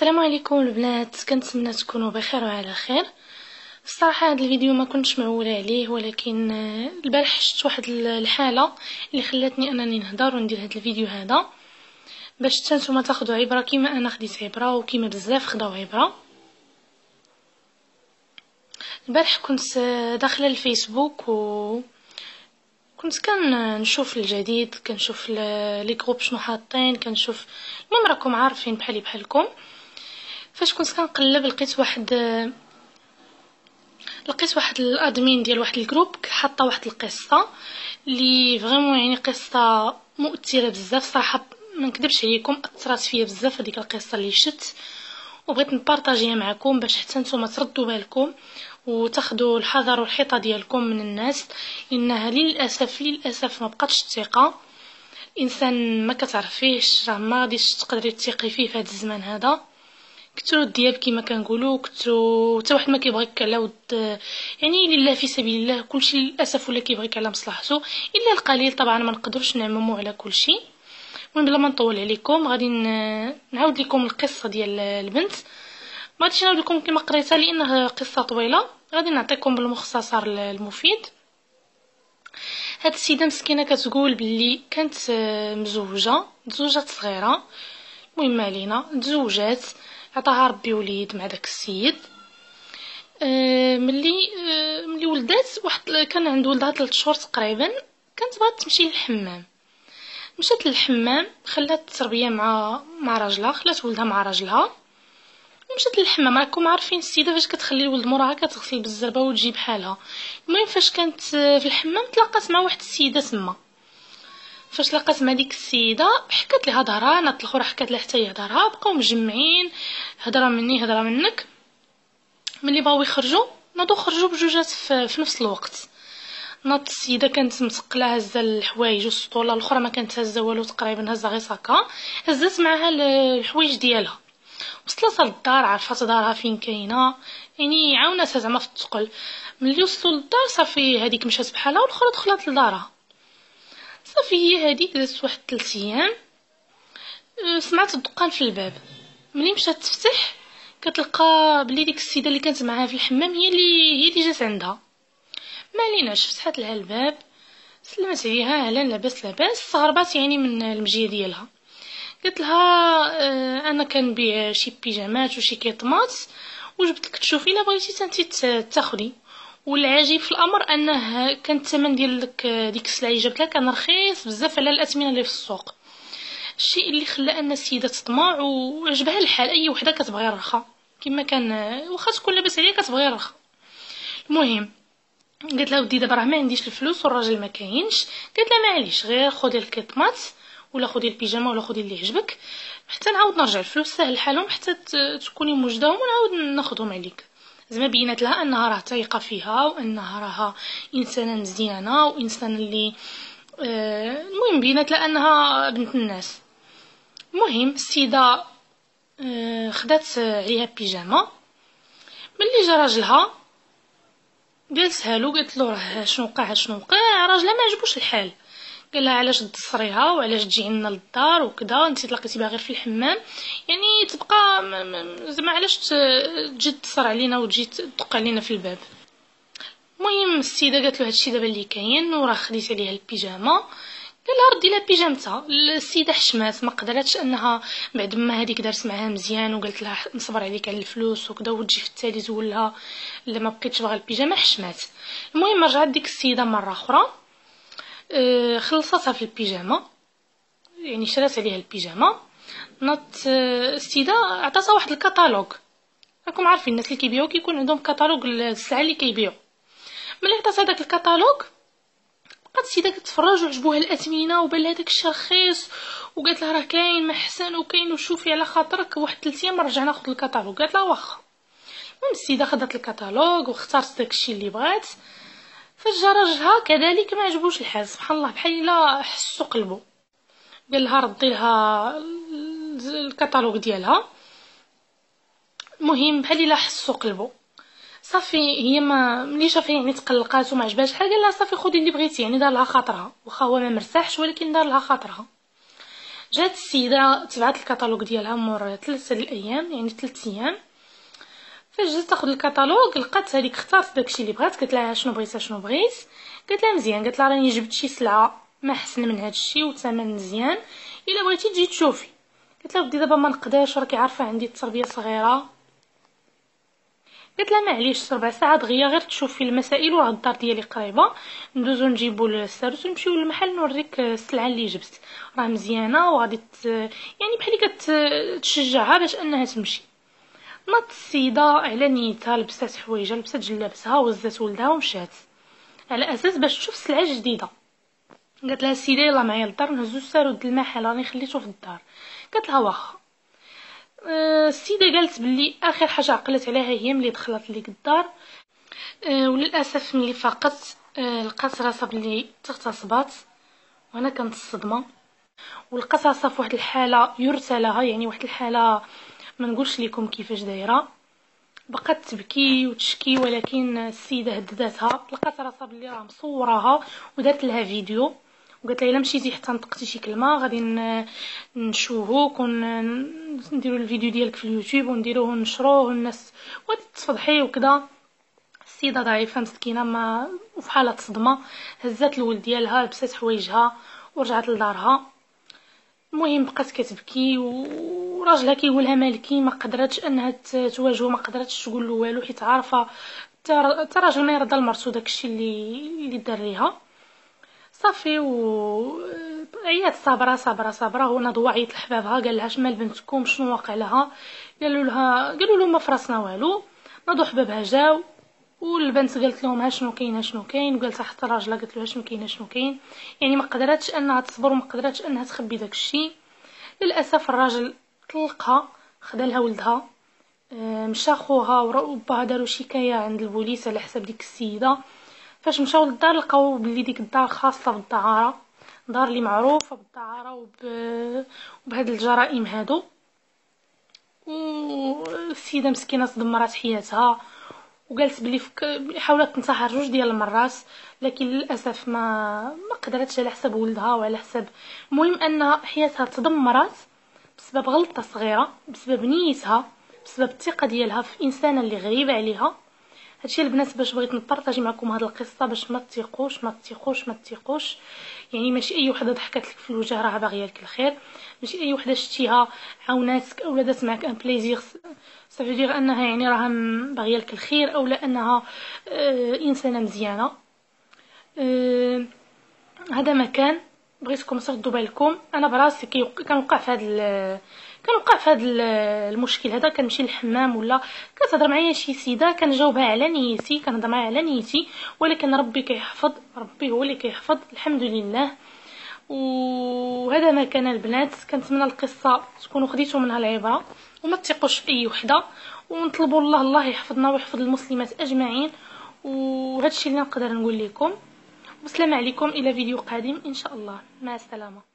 السلام عليكم البنات، كنتمنى تكونوا بخير وعلى خير. الصراحه هذا الفيديو ما كنتش معوله عليه، ولكن البارح شفت واحد الحاله اللي خلاتني انني نهضر وندير هذا الفيديو هذا باش نتوما تاخذوا عبره كيما انا خديت عبره وكيما بزاف خداو عبره. البارح كنت داخله الفيسبوك و كنت كنشوف الجديد، كنشوف لي جروب شنو حاطين، كنشوف المهم راكم عارفين بحالي بحالكم. فاش كنت كنقلب لقيت واحد الادمين ديال واحد الجروب حاطه واحد القصه اللي فريمون يعني قصه مؤثره بزاف صراحه، ما نكذبش عليكم اثرت فيا بزاف هذيك القصه اللي شت، وبغيت نبارطاجيها معكم باش حتى نتوما تردوا بالكم وتاخذوا الحذر والحيطه ديالكم من الناس، لانها للاسف ما بقاتش الثقه. انسان ما كتعرفيش راه ما غاديش تقدري تثقي فيه في هذا الزمان هذا. كثروا الدياب كما كنقولوا، كثروا حتى واحد ما كيبغيك على ود يعني لله في سبيل الله، كلشي للاسف ولا كيبغيك على مصلحته الا القليل. طبعا ما نقدرش نعمموا على كلشي. المهم بلا ما نطول عليكم غادي نعاود لكم القصه ديال البنت. ما غاديش نعاود لكم كما قريتها لانها قصه طويله، غادي نعطيكم بالمختصر المفيد. هاد السيده مسكينه كتقول باللي كانت مزوجه صغيره، المهم علينا تزوجات، عطاها ربي وليد مع داك السيد. ملي ولدات واحد كان عند ولدها 3 شهور تقريبا، كانت بغات تمشي للحمام. مشات للحمام، خلات التربيه مع راجلها، خلات ولدها مع راجلها ومشات للحمام. راكم عارفين السيده فاش كتخلي الولد موراها كتغسل بالزربه وتجيب حالها. المهم فاش كانت في الحمام تلاقات مع واحد السيده تما. فاش لقات مع ديك السيده حكات لها ظهرها، نات الاخرى حكات لها حتى هي ظهرها، بقاو مجمعين هضره مني هضره منك. ملي بغاو يخرجوا ناضو خرجوا بجوجات في نفس الوقت. ناض السيده كانت مسقله هزه الحوايج والسطوله، الاخرى ما كانت هزه والو تقريبا، هزه غير ساكا، هزات معها الحوايج ديالها. وصلت للدار، عرفات دارها فين كاينه، يعني عاوناتها زعما في الثقل. ملي وصلوا للدار صافي هذيك مشات بحالها والاخرى دخلت لدارها. صافي هي هذيك دازت واحد 3 ايام، سمعت الدقان في الباب. ملي مشات تفتح كتلقى بلي ديك السيده اللي كانت معاها في الحمام هي اللي جات عندها. ما عليناش، فتحت لها الباب، سلمت عليها، اهلا لاباس لاباس، استغربات يعني من المجيه ديالها. قلت لها انا كنبيع شي بيجامات وشي كيطماط وجبت لك تشوفي الا بغيتي انت تاخدي. والعجيب في الامر انه كان الثمن ديال ديك السلعه اللي جبت لها كان رخيص بزاف على الاثمنه اللي في السوق. الشيء اللي خلى ان السيده تطمع وعجبها الحال، اي وحده كتبغي الرخا كما كان، واخا تكون لاباس عليها كتبغي الرخا. المهم قلت لها ودي دابا راه ما عنديش الفلوس والراجل ما كاينش. قلت لها معليش غير خدي الكيطماط ولا خدي البيجامه ولا خدي اللي يعجبك حتى نعاود نرجع الفلوس، سهل حالهم حتى تكوني موجداهم ونعاود ناخذهم عليك. زعما بينات لها انها راه تايقه فيها وانها راها انسانه مزيانه وانسان اللي المهم بينات لها انها بنت الناس. المهم السيده خدات عليها بيجامه. ملي جا راجلها جالسها له، قالت له راه شنو وقع راجلها ما عجبوش الحال. قال لها علاش تدصريها وعلاش تجي عندنا للدار وكذا، انت تلقيتي بها غير في الحمام، يعني تبقى زعما علاش تجي تصر علينا وتجي تدق علينا في الباب. المهم السيده قالت له هادشي دابا اللي كاين وراه خديت عليها البيجامه. قال لها ردي لها بيجامتها. السيده حشمات، ما قدرتش انها بعد ما هذيك دارت معاها مزيان وقالت لها نصبر عليك على الفلوس وكذا وتجي في التالي تقول لها لا ما بقيتش باغا البيجامه، حشمات. المهم رجعت ديك السيده مره اخرى، خلصتها في البيجامه، يعني شرات عليها البيجامه. نط السيده عطاتها واحد الكتالوج. راكم عارفين الناس اللي كيبيعوا كيكون عندهم كتالوج السلعه اللي كيبيعوا. ملي عطاتها داك الكتالوج بقات السيده كتفرج وعجبوها الاثمنه وبان لها داكشي رخيص، وقالت لها راه كاين ما حسن وكاين وشوفي على خاطرك واحد 3 ايام رجع ناخذ الكتالوج. قالت لها واخا. المهم السيده خدات الكتالوج واختارت داكشي اللي بغات. فاش جا راجلها كذلك ما عجبوش الحال، سبحان الله بحال الا حسو قلبو. قال لها ردي لها الكتالوج ديالها. المهم بحال الا حسو قلبو. صافي هي ما ملي شافها يعني تقلقات وما عجبهاش الحال، قال لها صافي خدي اللي بغيتي، يعني دار لها خاطرها، واخا هو ما مرتاحش ولكن دار لها خاطرها. جات السيده تبعت الكتالوج ديالها مور 3 الايام، يعني 3 ايام. فاش جات تاخذ الكتالوج لقات هذيك اختارت داكشي اللي بغات. قالت لها شنو بغيتي شنو بغيت؟ قالت لها مزيان. قالت لها راني جبت شي سلعه ما حسن من هادشي وثمن مزيان، الا بغيتي تجي تشوفي. قلت لها ودي دابا ما نقدرش، راكي عارفه عندي التربيه صغيره. قلت لها معليش 4 ساعات دغيا غير تشوفي المسائل وراه الدار ديالي قريبه، ندوزو نجيبو الساروس ونمشيو للمحل نوريك السلعه اللي جبت راه مزيانه وغادي يعني بحال كتشجعها باش انها تمشي. ناضت السيده على نيتها، لبسات حوايجها، لبسات جلابتها وهزات ولدها ومشات على اساس باش تشوف سلعه جديده. قالت لها السيده يلا معايا للدار نهزو السارود للمحل راني خليته في الدار. قالت لها واخا. السيده قالت بلي اخر حاجه عقلت عليها هي ملي دخلت ليك الدار. وللاسف ملي فاقت لقات راسها بلي تغتصبات. وانا كانت الصدمه، ولقات راسها في واحد الحاله يرثى لها، يعني واحد الحاله ما نقولش لكم كيفاش دايره. بقات تبكي وتشكي، ولكن السيده هددتها. لقات راسها بلي راه مصوراها ودارت لها فيديو وقالت لها الا مشيتي حتى نطقتي شي كلمه غادي نشوهوك ونديروا الفيديو ديالك في اليوتيوب ونديروه ونشروه والناس وغادي تفضحي وكذا. السيده ضعيفه مسكينه ما وفي حاله صدمه، هزات الولد ديالها لبسات حوايجها ورجعت لدارها. المهم بقات كتبكي وراجلها كيقولها مالكي، ما قدرتش انها تواجهه، ما قدرتش تقول له والو حيت عارفه حتى راجل ما يرضى لمرتو داكشي اللي دار ليها. صافي عيات صابره صابره صابره. هو ناض عيط لحبابها قال لها شمال بنتكم شنو واقع لها؟ قالوا له ما فراسنا والو. ناضوا حبابها جاو والبنت قالت لهم ها شنو كاين ها شنو كاين، وقالت حتى راجلها قالت له شنو كاين ها شنو كاين. يعني ما قدرتش انها تصبر وما قدرتش انها تخبي داك الشيء. للاسف الراجل طلقها، خدا لها ولدها. مشى خوها وباها داروا شكايه عند البوليس على حساب ديك السيده. فاش مشاو للدار لقاو بلي ديك الدار خاصه بالدعاره، دار اللي معروفه بالدعاره وبهاد الجرائم هادو. والسيده مسكينه دمرات حياتها وقالت بلي حاولت تنتحر 2 ديال المرات، لكن للاسف ما قدرتش على حساب ولدها وعلى حساب. المهم ان حياتها تدمرت بسبب غلطه صغيره، بسبب نيتها، بسبب الثقه ديالها في انسانه اللي غريبه عليها. هادشي البنات باش بغيت نبارطاجي معكم هاد القصه باش ما تثيقوش ما تثيقوش ما تثيقوش. يعني ماشي اي وحده ضحكت لك في الوجه راه باغيه لك الخير، ماشي اي وحده شتيها عاوناتك اولا دات معك ان بليزير صافي دير انها يعني راها باغيه لك الخير اولا انها انسانه مزيانه. هذا ما كان. بغيتكم تردوا بالكم. انا براسي كنوقع في هذا المشكل هذا. كنمشي للحمام ولا كتهضر معايا شي سيده كنجاوبها على نيتي، كنهضر معايا على نيتي، ولكن ربي كيحفظ، ربي هو اللي كيحفظ الحمد لله. وهذا ما كان البنات. كنتمنى القصه تكونوا خديتوا منها العبره وما تثقوش في اي وحده، ونطلبوا الله يحفظنا ويحفظ المسلمات اجمعين. وهذا الشيء اللي نقدر نقول لكم. والسلام عليكم الى فيديو قادم ان شاء الله. مع السلامه.